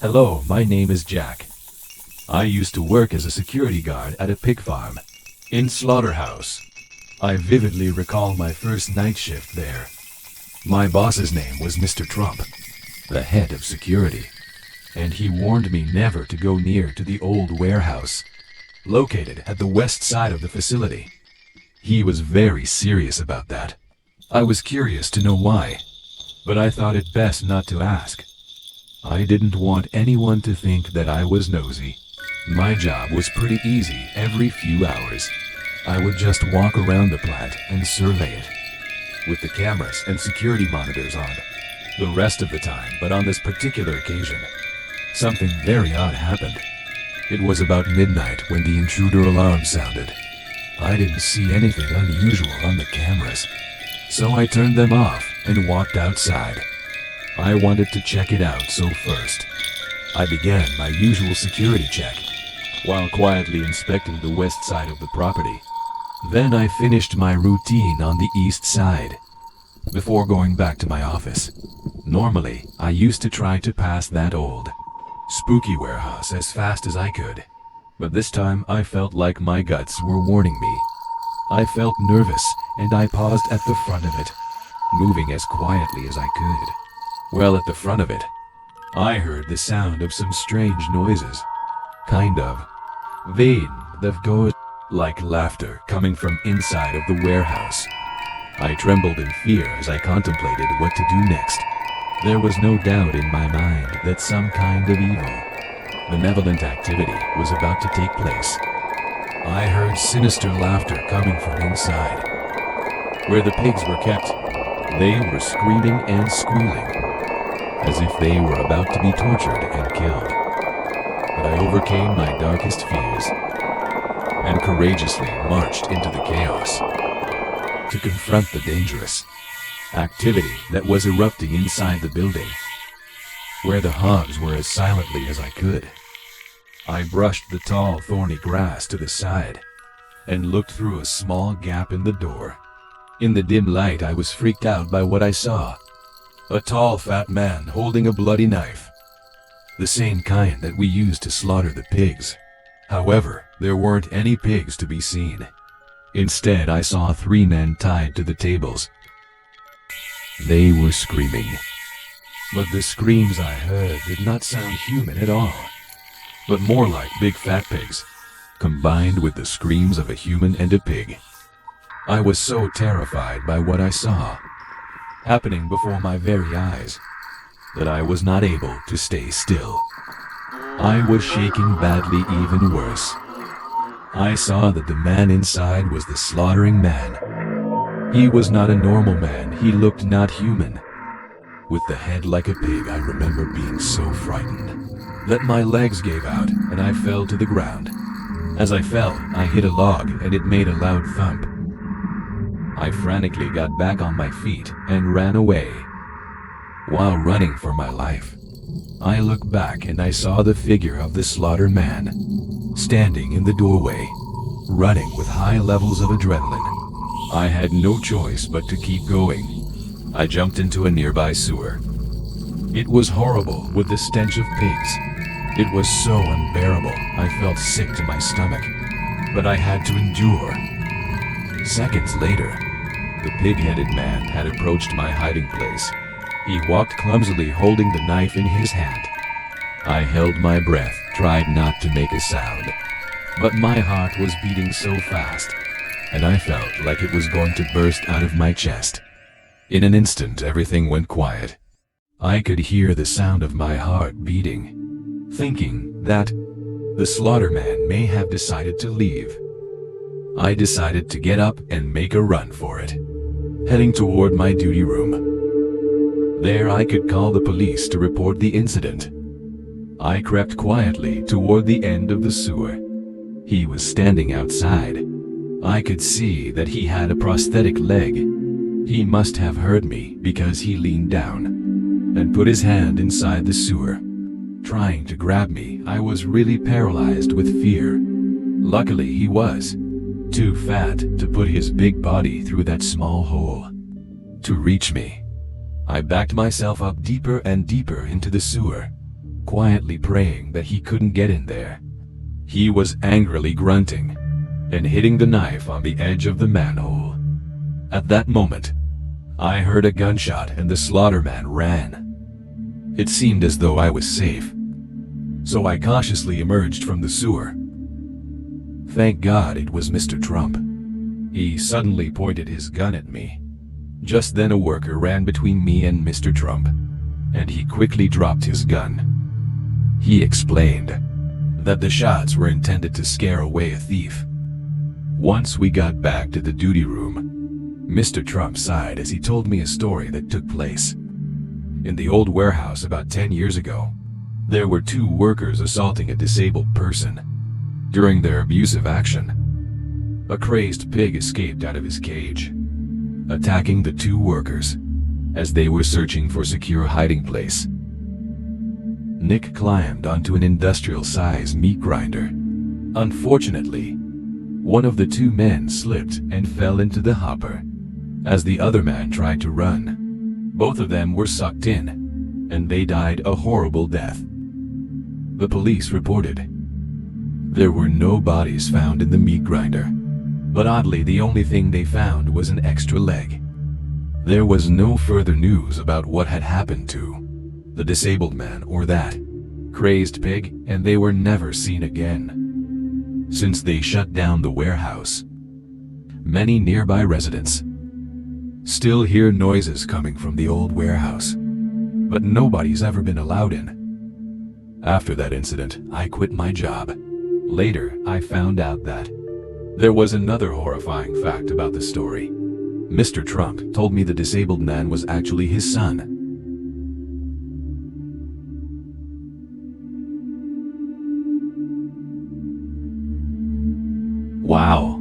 Hello, my name is Jack. I used to work as a security guard at a pig farm in Slaughterhouse. I vividly recall my first night shift there. My boss's name was Mr. Trump, the head of security, and he warned me never to go near to the old warehouse located at the west side of the facility. He was very serious about that. I was curious to know why, but I thought it best not to ask. I didn't want anyone to think that I was nosy. My job was pretty easy. Every few hours, I would just walk around the plant and survey it, with the cameras and security monitors on the rest of the time. But on this particular occasion, something very odd happened. It was about midnight when the intruder alarm sounded. I didn't see anything unusual on the cameras, so I turned them off and walked outside. I wanted to check it out, so first, I began my usual security check, while quietly inspecting the west side of the property. Then I finished my routine on the east side, before going back to my office. Normally, I used to try to pass that old, spooky warehouse as fast as I could, but this time I felt like my guts were warning me. I felt nervous, and I paused at the front of it, moving as quietly as I could. Well, at the front of it, I heard the sound of some strange noises, kind of vain, of ghost like laughter coming from inside of the warehouse. I trembled in fear as I contemplated what to do next. There was no doubt in my mind that some kind of evil, benevolent activity was about to take place. I heard sinister laughter coming from inside, where the pigs were kept. They were screaming and squealing, as if they were about to be tortured and killed. But I overcame my darkest fears and courageously marched into the chaos to confront the dangerous activity that was erupting inside the building, where the hogs were as silently as I could. I brushed the tall, thorny grass to the side and looked through a small gap in the door. In the dim light, I was freaked out by what I saw. A tall, fat man holding a bloody knife, the same kind that we used to slaughter the pigs. However, there weren't any pigs to be seen. Instead, I saw 3 men tied to the tables. They were screaming, but the screams I heard did not sound human at all, but more like big fat pigs, combined with the screams of a human and a pig. I was so terrified by what I saw happening before my very eyes that I was not able to stay still. I was shaking badly, even worse. I saw that the man inside was the slaughtering man. He was not a normal man. He looked not human. With the head like a pig, I remember being so frightened that my legs gave out and I fell to the ground. As I fell, I hit a log and it made a loud thump. I frantically got back on my feet and ran away. While running for my life, I looked back and I saw the figure of the slaughtered man standing in the doorway, running with high levels of adrenaline. I had no choice but to keep going. I jumped into a nearby sewer. It was horrible with the stench of pigs. It was so unbearable, I felt sick to my stomach, but I had to endure. Seconds later, the pig-headed man had approached my hiding place. He walked clumsily, holding the knife in his hand. I held my breath, tried not to make a sound, but my heart was beating so fast, and I felt like it was going to burst out of my chest. In an instant, everything went quiet. I could hear the sound of my heart beating, thinking that the slaughterman may have decided to leave. I decided to get up and make a run for it, heading toward my duty room. There I could call the police to report the incident. I crept quietly toward the end of the sewer. He was standing outside. I could see that he had a prosthetic leg. He must have heard me because he leaned down and put his hand inside the sewer, trying to grab me. I was really paralyzed with fear. Luckily, he was too fat to put his big body through that small hole to reach me. I backed myself up deeper and deeper into the sewer, quietly praying that he couldn't get in there. He was angrily grunting and hitting the knife on the edge of the manhole. At that moment, I heard a gunshot and the slaughterman ran. It seemed as though I was safe, so I cautiously emerged from the sewer. Thank God it was Mr. Trump. He suddenly pointed his gun at me. Just then a worker ran between me and Mr. Trump, and he quickly dropped his gun. He explained that the shots were intended to scare away a thief. Once we got back to the duty room, Mr. Trump sighed as he told me a story that took place. In the old warehouse about 10 years ago, there were two workers assaulting a disabled person. During their abusive action, a crazed pig escaped out of his cage, attacking the two workers as they were searching for a secure hiding place. Nick climbed onto an industrial-size meat grinder. Unfortunately, one of the two men slipped and fell into the hopper. As the other man tried to run, both of them were sucked in, and they died a horrible death. The police reported. There were no bodies found in the meat grinder, but oddly the only thing they found was an extra leg. There was no further news about what had happened to the disabled man or that crazed pig, and they were never seen again. Since they shut down the warehouse, many nearby residents still hear noises coming from the old warehouse, but nobody's ever been allowed in. After that incident, I quit my job. Later, I found out that there was another horrifying fact about the story. Mr. Trump told me the disabled man was actually his son. Wow.